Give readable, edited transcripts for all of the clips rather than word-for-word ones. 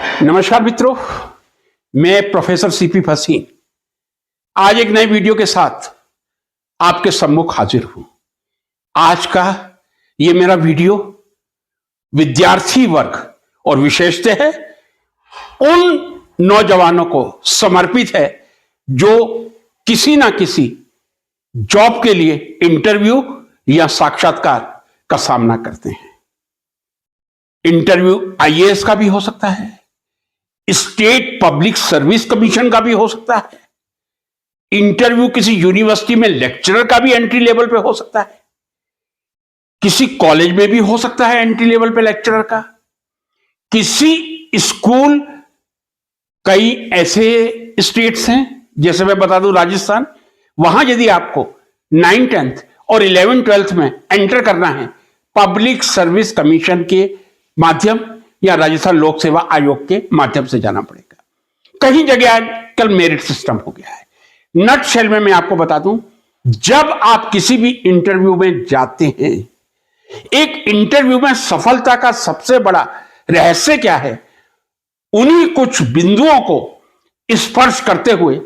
नमस्कार मित्रों, मैं प्रोफेसर सीपी फसीन आज एक नए वीडियो के साथ आपके सम्मुख हाजिर हूं। आज का ये मेरा वीडियो विद्यार्थी वर्ग और विशेषतः है उन नौजवानों को समर्पित है जो किसी ना किसी जॉब के लिए इंटरव्यू या साक्षात्कार का सामना करते हैं। इंटरव्यू आईएएस का भी हो सकता है, स्टेट पब्लिक सर्विस कमीशन का भी हो सकता है, इंटरव्यू किसी यूनिवर्सिटी में लेक्चरर का भी एंट्री लेवल पे हो सकता है, किसी कॉलेज में भी हो सकता है एंट्री लेवल पे लेक्चरर का, किसी स्कूल, कई ऐसे स्टेट्स हैं जैसे मैं बता दूं राजस्थान, वहां यदि आपको 9th 10th और 11th 12th में एंटर करना है पब्लिक सर्विस कमीशन के माध्यम या राजस्थान लोक सेवा आयोग के माध्यम से जाना पड़ेगा। कहीं जगह आजकल मेरिट सिस्टम हो गया है। नटशेल में मैं आपको बता दूं, जब आप किसी भी इंटरव्यू में जाते हैं, एक इंटरव्यू में सफलता का सबसे बड़ा रहस्य क्या है, उन्हीं कुछ बिंदुओं को स्पर्श करते हुए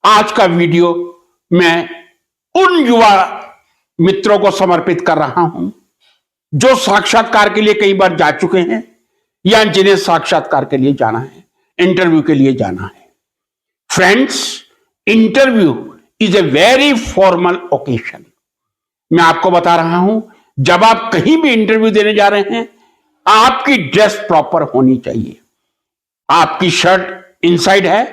आज का वीडियो मैं उन युवा मित्रों को समर्पित कर रहा हूं जो साक्षात्कार के लिए कई बार जा चुके हैं या जिन्हें साक्षात्कार के लिए जाना है, इंटरव्यू के लिए जाना है। Friends, interview is a very formal occasion. मैं आपको बता रहा हूं, जब आप कहीं भी इंटरव्यू देने जा रहे हैं, आपकी ड्रेस प्रॉपर होनी चाहिए। आपकी शर्ट इनसाइड है,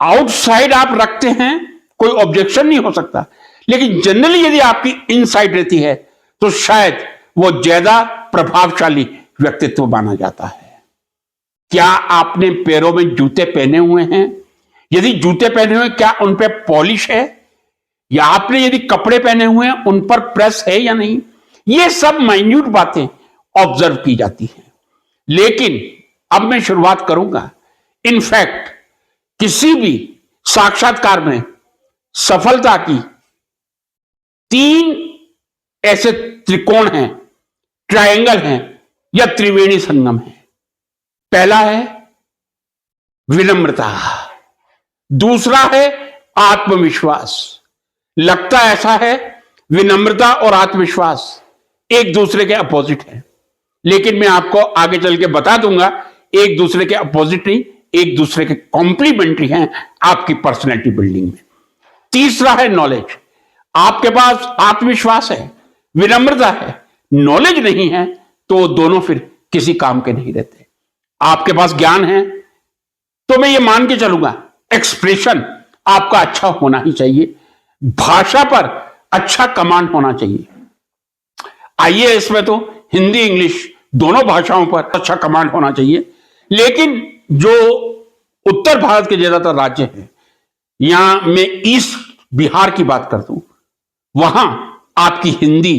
आउटसाइड आप रखते हैं, कोई ऑब्जेक्शन नहीं हो सकता, लेकिन जनरली यदि आपकी इनसाइड रहती है तो शायद वो ज्यादा प्रभावशाली व्यक्तित्व माना जाता है। क्या आपने पैरों में जूते पहने हुए हैं? यदि जूते पहने हुए, क्या उन पर पॉलिश है? या आपने यदि कपड़े पहने हुए हैं, उन पर प्रेस है या नहीं? ये सब माइन्यूट बातें ऑब्जर्व की जाती हैं। लेकिन अब मैं शुरुआत करूंगा। इनफैक्ट किसी भी साक्षात्कार में सफलता की 3 ऐसे त्रिकोण हैं, ट्रायंगल हैं या त्रिवेणी संगम है। पहला है विनम्रता, दूसरा है आत्मविश्वास। लगता ऐसा है विनम्रता और आत्मविश्वास एक दूसरे के अपोजिट है, लेकिन मैं आपको आगे चल के बता दूंगा एक दूसरे के अपोजिट नहीं, एक दूसरे के कॉम्प्लीमेंट्री हैं आपकी पर्सनैलिटी बिल्डिंग में। तीसरा है नॉलेज। आपके पास आत्मविश्वास है, विनम्रता है, नॉलेज नहीं है, तो दोनों फिर किसी काम के नहीं रहते। आपके पास ज्ञान है तो मैं ये मान के चलूंगा एक्सप्रेशन आपका अच्छा होना ही चाहिए, भाषा पर अच्छा कमांड होना चाहिए। आईएएस में तो हिंदी इंग्लिश दोनों भाषाओं पर अच्छा कमांड होना चाहिए, लेकिन जो उत्तर भारत के ज्यादातर राज्य हैं, यहां मैं ईस्ट बिहार की बात करता हूं, वहां आपकी हिंदी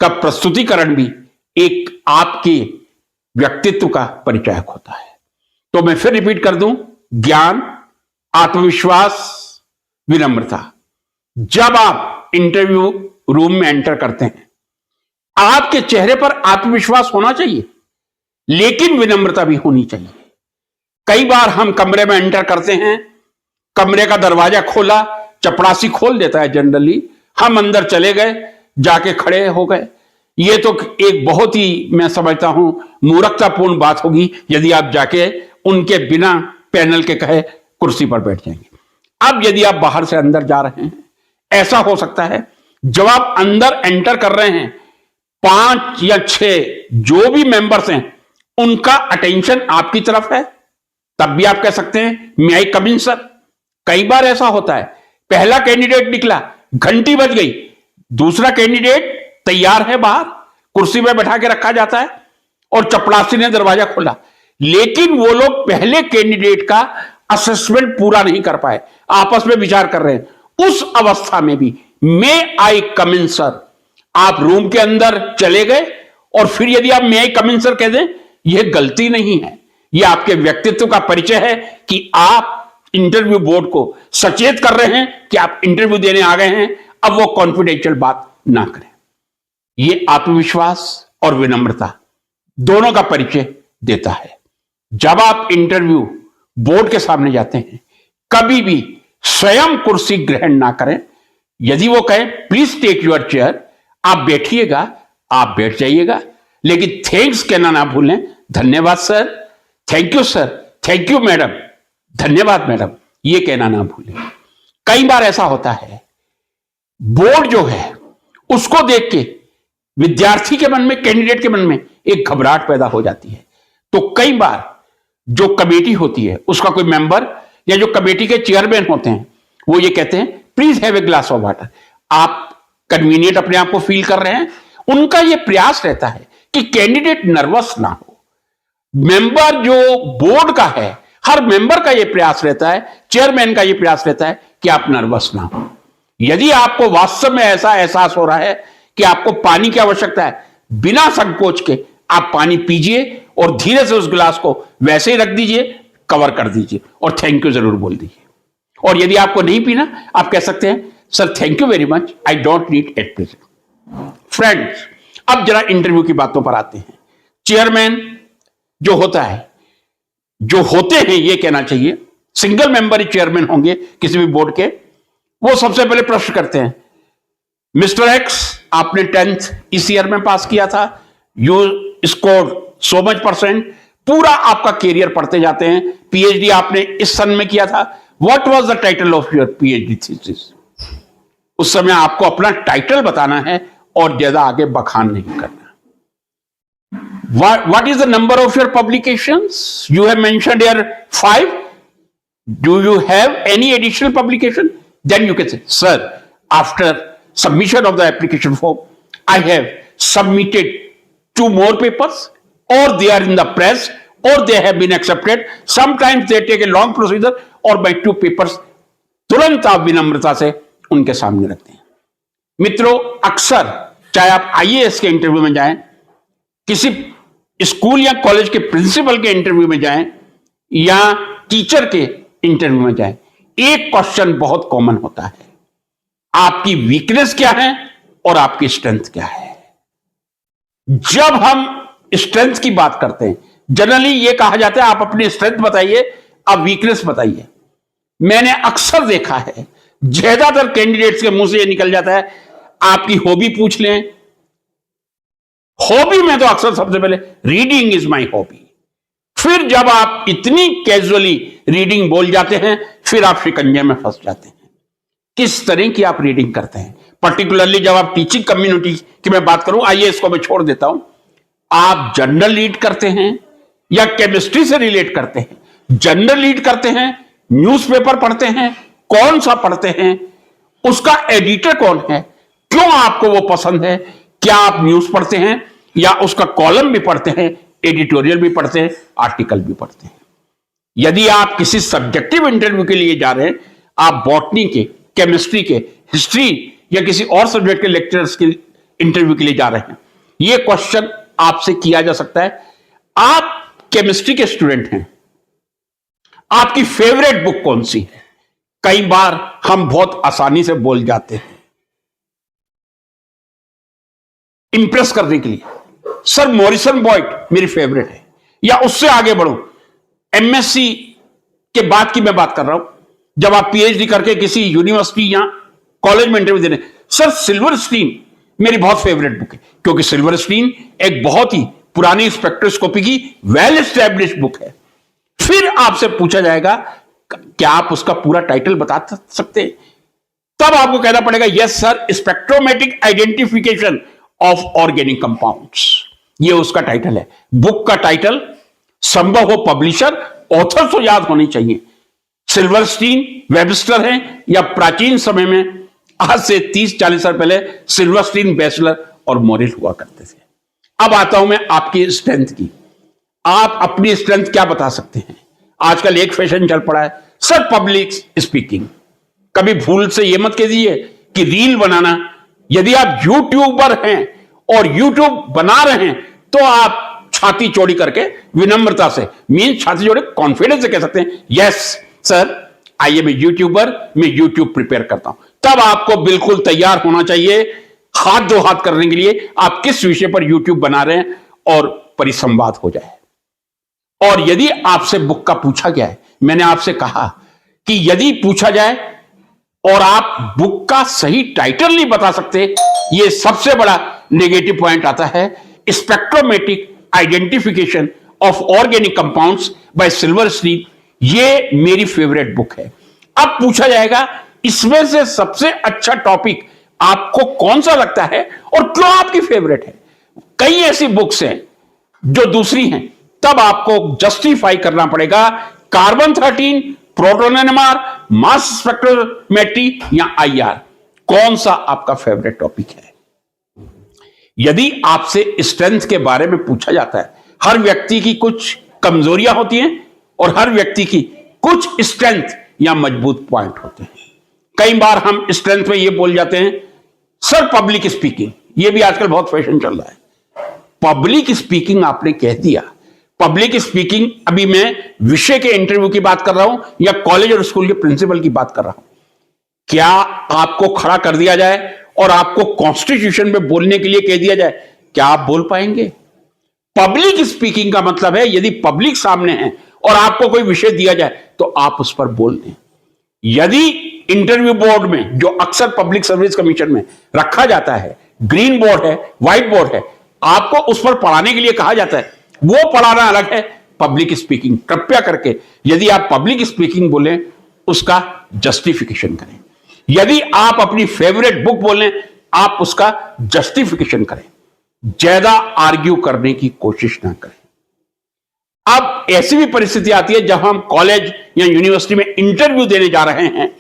का प्रस्तुतिकरण भी एक आपके व्यक्तित्व का परिचायक होता है। तो मैं फिर रिपीट कर दूं, ज्ञान, आत्मविश्वास, विनम्रता। जब आप इंटरव्यू रूम में एंटर करते हैं, आपके चेहरे पर आत्मविश्वास होना चाहिए, लेकिन विनम्रता भी होनी चाहिए। कई बार हम कमरे में एंटर करते हैं, कमरे का दरवाजा खोला, चपरासी खोल देता है जनरली, हम अंदर चले गए, जाके खड़े हो गए। ये तो एक बहुत ही, मैं समझता हूं, मूर्खतापूर्ण बात होगी यदि आप जाके उनके बिना पैनल के कहे कुर्सी पर बैठ जाएंगे। अब यदि आप बाहर से अंदर जा रहे हैं, ऐसा हो सकता है जब आप अंदर एंटर कर रहे हैं, 5 या 6 जो भी मेंबर्स हैं उनका अटेंशन आपकी तरफ है, तब भी आप कह सकते हैं मे आई कम इन सर। कई बार ऐसा होता है, पहला कैंडिडेट निकला, घंटी बज गई, दूसरा कैंडिडेट तैयार है, बाहर कुर्सी में बैठा के रखा जाता है और चपरासी ने दरवाजा खोला, लेकिन वो लोग पहले कैंडिडेट का असेसमेंट पूरा नहीं कर पाए, आपस में विचार कर रहे हैं। उस अवस्था में भी मे आई कम इन सर, आप रूम के अंदर चले गए और फिर यदि आप मे आई कम इन सर कह दें, यह गलती नहीं है, यह आपके व्यक्तित्व का परिचय है कि आप इंटरव्यू बोर्ड को सचेत कर रहे हैं कि आप इंटरव्यू देने आ गए हैं, अब वो कॉन्फिडेंशियल बात ना करें। ये आत्मविश्वास और विनम्रता दोनों का परिचय देता है। जब आप इंटरव्यू बोर्ड के सामने जाते हैं, कभी भी स्वयं कुर्सी ग्रहण ना करें। यदि वो कहें प्लीज टेक योर चेयर, आप बैठिएगा, आप बैठ जाइएगा, लेकिन थैंक्स कहना ना भूलें। धन्यवाद sir, thank you sir, thank you madam, धन्यवाद मैडम, ये कहना ना भूलें। कई बार ऐसा होता है, बोर्ड जो है उसको देख के विद्यार्थी के मन में, कैंडिडेट के मन में एक घबराहट पैदा हो जाती है। तो कई बार जो कमेटी होती है, उसका कोई मेंबर या जो कमेटी के चेयरमैन होते हैं, वो ये कहते हैं please have a glass of water. आप कन्वीनियंट अपने आप को फील कर रहे हैं। उनका ये प्रयास रहता है कि कैंडिडेट नर्वस ना हो। मेंबर जो बोर्ड का है, हर मेंबर का यह प्रयास रहता है, चेयरमैन का यह प्रयास रहता है कि आप नर्वस ना हो। यदि आपको वास्तव में ऐसा एहसास हो रहा है कि आपको पानी की आवश्यकता है, बिना संकोच के आप पानी पीजिए और धीरे से उस गिलास को वैसे ही रख दीजिए, कवर कर दीजिए और थैंक यू जरूर बोल दीजिए। और यदि आपको नहीं पीना, आप कह सकते हैं sir thank you very much, I don't need at present. Friends, अब जरा इंटरव्यू की बातों पर आते हैं। चेयरमैन जो होता है, जो होते हैं, ये कहना चाहिए सिंगल मेंबर ही चेयरमैन होंगे किसी भी बोर्ड के। वो सबसे पहले प्रश्न करते हैं, मिस्टर एक्स, आपने 10th इस ईयर में पास किया था, यू स्कोर so much %, पूरा आपका कैरियर पढ़ते जाते हैं। पीएचडी आपने इस सन में किया था, what was the title of your PhD thesis. उस समय आपको अपना टाइटल बताना है और ज्यादा आगे बखान नहीं करना। What is the number of your publications? You have mentioned here 5. Do you have any additional publication? Then you can say, sir, after submission of the application form, I have submitted 2 more papers, or they are in the press, or they have been accepted. Sometimes they take a long procedure, और by 2 papers तुरंत आप विनम्रता से उनके सामने रखते हैं। मित्रों, अक्सर चाहे आप आईएएस के इंटरव्यू में जाएं, किसी स्कूल या कॉलेज के प्रिंसिपल के इंटरव्यू में जाएं, या टीचर के इंटरव्यू में जाएं, एक क्वेश्चन बहुत कॉमन होता है, आपकी वीकनेस क्या है और आपकी स्ट्रेंथ क्या है। जब हम स्ट्रेंथ की बात करते हैं, जनरली ये कहा जाता है आप अपनी स्ट्रेंथ बताइए, आप वीकनेस बताइए। मैंने अक्सर देखा है, ज्यादातर कैंडिडेट्स के मुंह से ये निकल जाता है आपकी हॉबी पूछ लें। हॉबी में तो अक्सर सबसे पहले रीडिंग इज माई हॉबी। फिर जब आप इतनी कैजुअली रीडिंग बोल जाते हैं, फिर आप शिकंजे में फंस जाते हैं। किस तरह की आप रीडिंग करते हैं, पर्टिकुलरली जब आप टीचिंग कम्युनिटी की मैं बात करूं, आइए इसको मैं छोड़ देता हूं। आप जर्नल रीड करते हैं या केमिस्ट्री से रिलेट करते हैं? जर्नल रीड करते हैं, न्यूज़पेपर पढ़ते हैं, कौन सा पढ़ते हैं, उसका एडिटर कौन है, क्यों आपको वो पसंद है, क्या आप न्यूज पढ़ते हैं या उसका कॉलम भी पढ़ते हैं, एडिटोरियल भी पढ़ते हैं, आर्टिकल भी पढ़ते हैं। यदि आप किसी सब्जेक्टिव इंटरव्यू के लिए जा रहे हैं, आप बॉटनी के, केमिस्ट्री के, हिस्ट्री या किसी और सब्जेक्ट के लेक्चरर्स के इंटरव्यू के लिए जा रहे हैं, यह क्वेश्चन आपसे किया जा सकता है। आप केमिस्ट्री के स्टूडेंट हैं, आपकी फेवरेट बुक कौन सी है? कई बार हम बहुत आसानी से बोल जाते हैं इंप्रेस करने के लिए, सर मॉरिसन बॉयट मेरी फेवरेट है। या उससे आगे बढ़ो, एमएससी के बाद की मैं बात कर रहा हूं, जब आप पीएचडी करके किसी यूनिवर्सिटी या कॉलेज में इंटरव्यू दे रहे, सर सिल्वरस्टीन मेरी बहुत फेवरेट बुक है, क्योंकि सिल्वरस्टीन एक बहुत ही पुरानी स्पेक्ट्रोस्कोपी की वेल एस्टैब्लिश्ड बुक है। फिर आपसे पूछा जाएगा क्या आप उसका पूरा टाइटल बता सकते हैं? तब आपको कहना पड़ेगा yes sir, spectrometric identification of organic compounds, ये उसका टाइटल है। बुक का टाइटल संभव हो पब्लिशर, ऑथर तो याद होनी चाहिए। सिल्वरस्टीन वेबस्टर है, या प्राचीन समय में आज से 30-40 साल पहले सिल्वरस्टीन, बैचलर और मोरिल हुआ करते थे। अब आता हूं मैं आपकी स्ट्रेंथ की। आप अपनी स्ट्रेंथ क्या बता सकते हैं? आजकल एक फैशन चल पड़ा है, सर पब्लिक स्पीकिंग। कभी भूल से यह मत कह दीजिए कि रील बनाना। यदि आप यूट्यूबर हैं और यूट्यूब बना रहे हैं, तो आप छाती चौड़ी करके विनम्रता से, मीन छाती चौड़ी कॉन्फिडेंस से कह सकते हैं yes sir I am a YouTuber, मैं यूट्यूब प्रिपेयर करता हूं। तब आपको बिल्कुल तैयार होना चाहिए हाथ दो हाथ करने के लिए, आप किस विषय पर यूट्यूब बना रहे हैं और परिसंवाद हो जाए। और यदि आपसे बुक का पूछा गया है, मैंने आपसे कहा कि यदि पूछा जाए और आप बुक का सही टाइटल नहीं बता सकते, यह सबसे बड़ा नेगेटिव पॉइंट आता है। Spectrometric identification of organic compounds by Silverstein, ये मेरी फेवरेट बुक है। अब पूछा जाएगा इसमें से सबसे अच्छा टॉपिक आपको कौन सा लगता है और क्यों आपकी फेवरेट है। कई ऐसी बुक्स हैं जो दूसरी हैं, तब आपको जस्टिफाई करना पड़ेगा carbon 13, proton NMR, mass spectrometry या आईआर, कौन सा आपका फेवरेट टॉपिक है। यदि आपसे स्ट्रेंथ के बारे में पूछा जाता है, हर व्यक्ति की कुछ कमजोरियां होती हैं और हर व्यक्ति की कुछ स्ट्रेंथ या मजबूत पॉइंट होते हैं। कई बार हम स्ट्रेंथ में ये बोल जाते हैं सर पब्लिक स्पीकिंग, ये भी आजकल बहुत फैशन चल रहा है। पब्लिक स्पीकिंग आपने कह दिया, पब्लिक स्पीकिंग अभी मैं विषय के इंटरव्यू की बात कर रहा हूं या कॉलेज और स्कूल के प्रिंसिपल की बात कर रहा हूं। क्या आपको खड़ा कर दिया जाए और आपको कॉन्स्टिट्यूशन में बोलने के लिए कह दिया जाए, क्या आप बोल पाएंगे? पब्लिक स्पीकिंग का मतलब है यदि पब्लिक सामने है और आपको कोई विषय दिया जाए तो आप उस पर बोल दें। यदि इंटरव्यू बोर्ड में, जो अक्सर पब्लिक सर्विस कमीशन में रखा जाता है, ग्रीन बोर्ड है, व्हाइट बोर्ड है, आपको उस पर पढ़ाने के लिए कहा जाता है, वो पढ़ाना अलग है, पब्लिक स्पीकिंग। कृपया करके यदि आप पब्लिक स्पीकिंग बोलें उसका जस्टिफिकेशन करें। यदि आप अपनी फेवरेट बुक बोलें आप उसका जस्टिफिकेशन करें, ज्यादा आर्ग्यू करने की कोशिश ना करें। अब ऐसी भी परिस्थिति आती है जब हम कॉलेज या यूनिवर्सिटी में इंटरव्यू देने जा रहे हैं,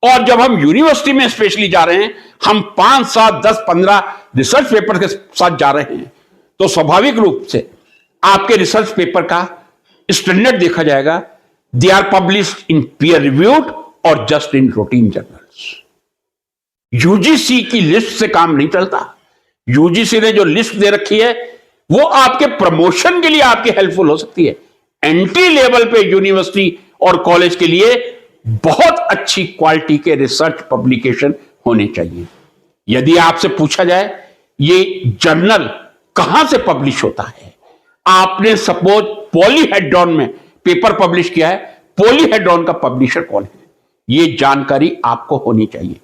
और जब हम यूनिवर्सिटी में स्पेशली जा रहे हैं, हम 5, 7, 10, 15 रिसर्च पेपर के साथ जा रहे हैं, तो स्वाभाविक रूप से आपके रिसर्च पेपर का स्टैंडर्ड देखा जाएगा। They are published in peer reviewed और just in routine journals. UGC की लिस्ट से काम नहीं चलता। यूजीसी ने जो लिस्ट दे रखी है वो आपके प्रमोशन के लिए आपकी हेल्पफुल हो सकती है। एंट्री लेवल पे यूनिवर्सिटी और कॉलेज के लिए बहुत अच्छी क्वालिटी के रिसर्च पब्लिकेशन होने चाहिए। यदि आपसे पूछा जाए ये जर्नल कहां से पब्लिश होता है, आपने सपोज पॉलीहेड्रॉन में पेपर पब्लिश किया है, पॉलीहेड्रॉन का पब्लिशर कौन है, ये जानकारी आपको होनी चाहिए।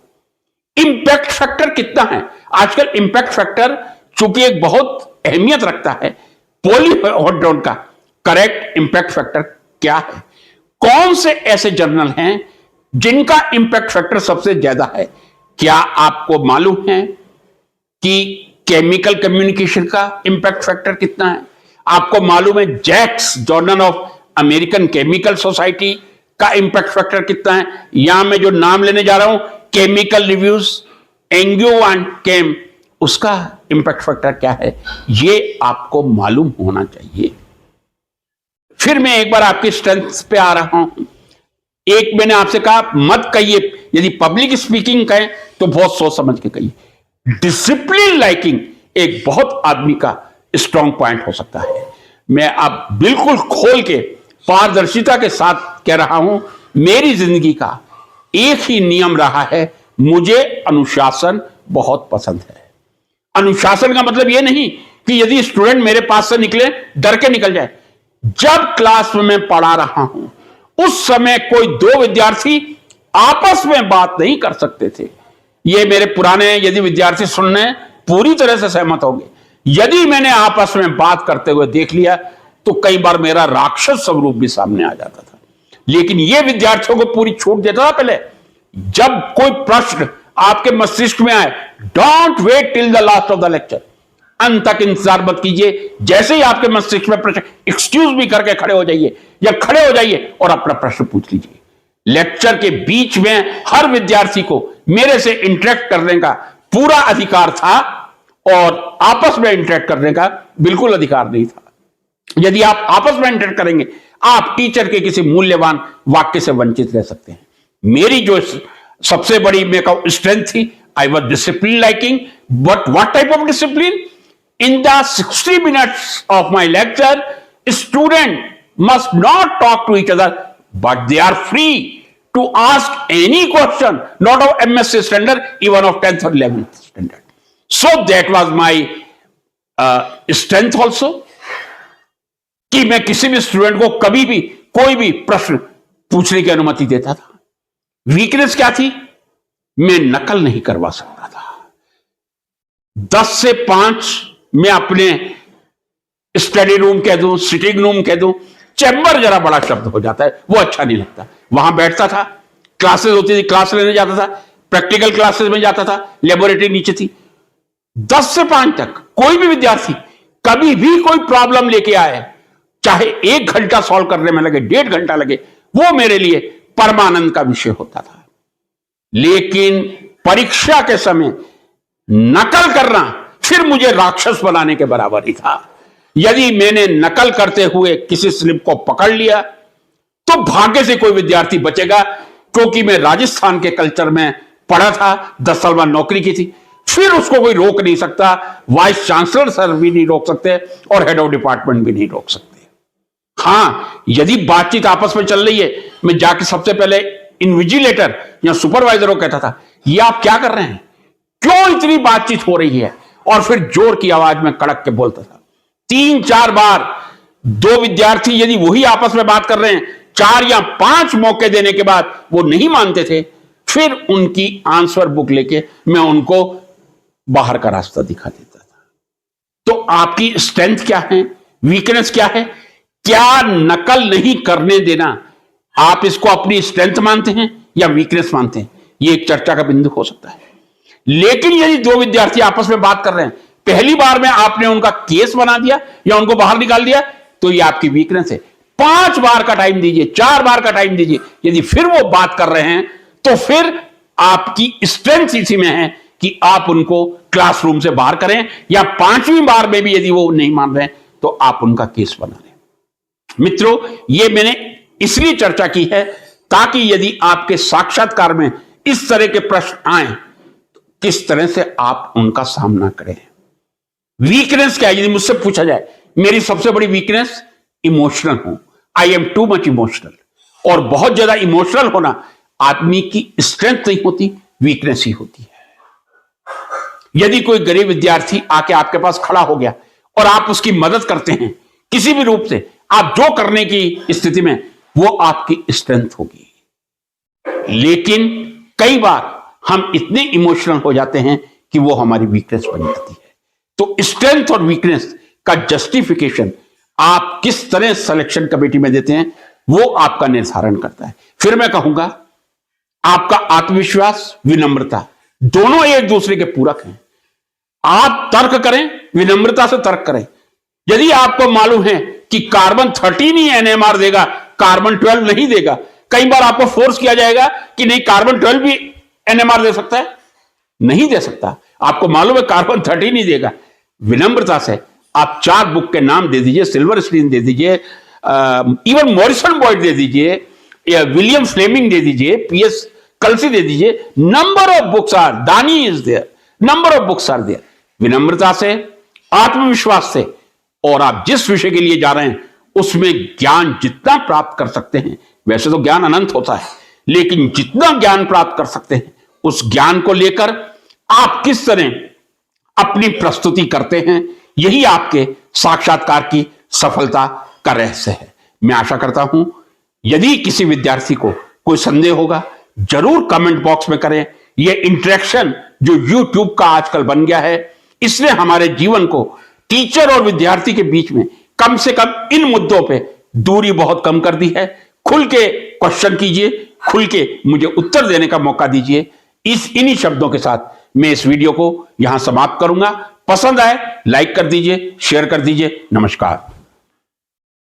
इंपैक्ट फैक्टर कितना है, आजकल इंपैक्ट फैक्टर चूंकि एक बहुत अहमियत रखता है, पॉलीहेड्रॉन का करेक्ट इंपैक्ट फैक्टर क्या है, कौन से ऐसे जर्नल हैं जिनका इंपैक्ट फैक्टर सबसे ज्यादा है। क्या आपको मालूम है कि केमिकल कम्युनिकेशन का इंपैक्ट फैक्टर कितना है? आपको मालूम है जैक्स, journal of American chemical society का इंपैक्ट फैक्टर कितना है? यहां मैं जो नाम लेने जा रहा हूं, केमिकल रिव्यूज, एंग्यो एंड केम, उसका इंपैक्ट फैक्टर क्या है, ये आपको मालूम होना चाहिए। फिर मैं एक बार आपकी स्ट्रेंथ पे आ रहा हूं। एक मैंने आपसे कहा मत कहिए, यदि पब्लिक स्पीकिंग कहें तो बहुत सोच समझ के कहिए। डिसिप्लिन लाइकिंग एक बहुत आदमी का स्ट्रॉन्ग पॉइंट हो सकता है। मैं अब बिल्कुल खोल के पारदर्शिता के साथ कह रहा हूं, मेरी जिंदगी का एक ही नियम रहा है, मुझे अनुशासन बहुत पसंद है। अनुशासन का मतलब यह नहीं कि यदि स्टूडेंट मेरे पास से निकले डर के निकल जाए। जब क्लास में मैं पढ़ा रहा हूं उस समय कोई दो विद्यार्थी आपस में बात नहीं कर सकते थे। ये मेरे पुराने यदि विद्यार्थी सुनने पूरी तरह से सहमत होंगे। यदि मैंने आपस में बात करते हुए देख लिया तो कई बार मेरा राक्षस स्वरूप भी सामने आ जाता था। लेकिन ये विद्यार्थियों को पूरी छूट देता था। पहले जब कोई प्रश्न आपके मस्तिष्क में आए, don't wait till the last of the lecture, अंत तक इंतजार मत कीजिए। जैसे ही आपके मस्तिष्क में प्रश्न, एक्सक्यूज मी करके खड़े हो जाइए या खड़े हो जाइए और अपना प्रश्न पूछ लीजिए। लेक्चर के बीच में हर विद्यार्थी को मेरे से इंटरेक्ट करने का पूरा अधिकार था और आपस में इंटरेक्ट करने का बिल्कुल अधिकार नहीं था। यदि आप आपस में इंटरेक्ट करेंगे आप टीचर के किसी मूल्यवान वाक्य से वंचित रह सकते हैं। मेरी जो सबसे बड़ी मैं कहूं स्ट्रेंथ थी, I was discipline liking. But what type of discipline? In the 60 minutes of my lecture, student must not talk to each other, but they are free to ask any question, not of MSc standard, even of 10th or 11th standard. So that was my strength also. कि मैं किसी भी student को कभी भी कोई भी प्रश्न पूछने की अनुमति देता था। वीकनेस क्या थी? मैं नकल नहीं करवा सकता था। 10 से 5 मैं अपने स्टडी रूम कह दूं, सिटिंग रूम कह दूं, चैम्बर जरा बड़ा शब्द हो जाता है, वो अच्छा नहीं लगता। वहां बैठता था, क्लासेस होती थी, क्लास लेने जाता था, प्रैक्टिकल क्लासेस में जाता था, लेबोरेटरी नीचे थी। 10 से 5 तक कोई भी विद्यार्थी कभी भी कोई प्रॉब्लम लेके आए, चाहे 1 घंटा सॉल्व करने में लगे, 1.5 घंटा लगे, वो मेरे लिए परमानंद का विषय होता था। लेकिन परीक्षा के समय नकल करना फिर मुझे राक्षस बनाने के बराबर ही था। यदि मैंने नकल करते हुए किसी स्लिप को पकड़ लिया तो भाग्य से कोई विद्यार्थी बचेगा, क्योंकि मैं राजस्थान के कल्चर में पढ़ा था, 10 साल बाद नौकरी की थी। फिर उसको कोई रोक नहीं सकता, वाइस चांसलर सर भी नहीं रोक सकते और हेड ऑफ डिपार्टमेंट भी नहीं रोक सकते। हां, यदि बातचीत आपस में चल रही है, मैं जाके सबसे पहले इन्विजिलेटर या सुपरवाइजर को कहता था, ये आप क्या कर रहे हैं, क्यों इतनी बातचीत हो रही है, और फिर जोर की आवाज में कड़क के बोलता था। 3-4 बार 2 विद्यार्थी यदि वही आपस में बात कर रहे हैं, 4 या 5 मौके देने के बाद वो नहीं मानते थे, फिर उनकी आंसर बुक लेके मैं उनको बाहर का रास्ता दिखा देता था। तो आपकी स्ट्रेंथ क्या है, वीकनेस क्या है? क्या नकल नहीं करने देना, आप इसको अपनी स्ट्रेंथ मानते हैं या वीकनेस मानते हैं? यह एक चर्चा का बिंदु हो सकता है। लेकिन यदि 2 विद्यार्थी आपस में बात कर रहे हैं, पहली बार में आपने उनका केस बना दिया या उनको बाहर निकाल दिया, तो यह आपकी वीकनेस है। 5 बार का टाइम दीजिए, 4 बार का टाइम दीजिए, यदि फिर वो बात कर रहे हैं तो फिर आपकी स्ट्रेंथ इसी में है कि आप उनको क्लासरूम से बाहर करें, या 5वीं बार में भी यदि वो नहीं मान रहे हैं तो आप उनका केस बना लें। मित्रों, ये मैंने इसलिए चर्चा की है ताकि यदि आपके साक्षात्कार में इस तरह के प्रश्न आए तो किस तरह से आप उनका सामना करें। वीकनेस क्या है? यदि मुझसे पूछा जाए, मेरी सबसे बड़ी वीकनेस इमोशनल हूं, I am too much emotional. और बहुत ज्यादा इमोशनल होना आदमी की स्ट्रेंथ नहीं होती, वीकनेस ही होती है। यदि कोई गरीब विद्यार्थी आके आपके पास खड़ा हो गया और आप उसकी मदद करते हैं किसी भी रूप से, आप जो करने की स्थिति में, वो आपकी स्ट्रेंथ होगी। लेकिन कई बार हम इतने इमोशनल हो जाते हैं कि वो हमारी वीकनेस बन जाती है। तो स्ट्रेंथ और वीकनेस का जस्टिफिकेशन आप किस तरह सिलेक्शन कमेटी में देते हैं, वो आपका निर्धारण करता है। फिर मैं कहूंगा, आपका आत्मविश्वास, विनम्रता, दोनों एक दूसरे के पूरक हैं। आप तर्क करें, विनम्रता से तर्क करें। यदि आपको मालूम है कि कार्बन 13 ही एनएमआर देगा, कार्बन 12 नहीं देगा, कई बार आपको फोर्स किया जाएगा कि नहीं, कार्बन 12 भी एनएमआर दे सकता है, नहीं दे सकता। आपको मालूम है कार्बन 13 ही देगा। विनम्रता से आप 4 बुक के नाम दे दीजिए, सिल्वर स्क्रीन दे दीजिए, इवन मॉरिसन बॉयड दे दीजिए, या विलियम फ्लेमिंग दे दीजिए, पीएस कल्सी दे दीजिए। नंबर ऑफ बुक्स आर, दानी is there, number of books are there. विनम्रता से, आत्मविश्वास से, और आप जिस विषय के लिए जा रहे हैं उसमें ज्ञान जितना प्राप्त कर सकते हैं, वैसे तो ज्ञान अनंत होता है, लेकिन जितना ज्ञान प्राप्त कर सकते हैं उस ज्ञान को लेकर आप किस तरह अपनी प्रस्तुति करते हैं, यही आपके साक्षात्कार की सफलता का रहस्य है। मैं आशा करता हूं, यदि किसी विद्यार्थी को कोई संदेह होगा, जरूर कमेंट बॉक्स में करें। यह इंटरेक्शन जो YouTube का आजकल बन गया है, इसने हमारे जीवन को, टीचर और विद्यार्थी के बीच में कम से कम इन मुद्दों पे दूरी बहुत कम कर दी है। खुल के क्वेश्चन कीजिए, खुल के मुझे उत्तर देने का मौका दीजिए। इन्हीं शब्दों के साथ मैं इस वीडियो को यहां समाप्त करूंगा। पसंद आए लाइक कर दीजिए, शेयर कर दीजिए। नमस्कार।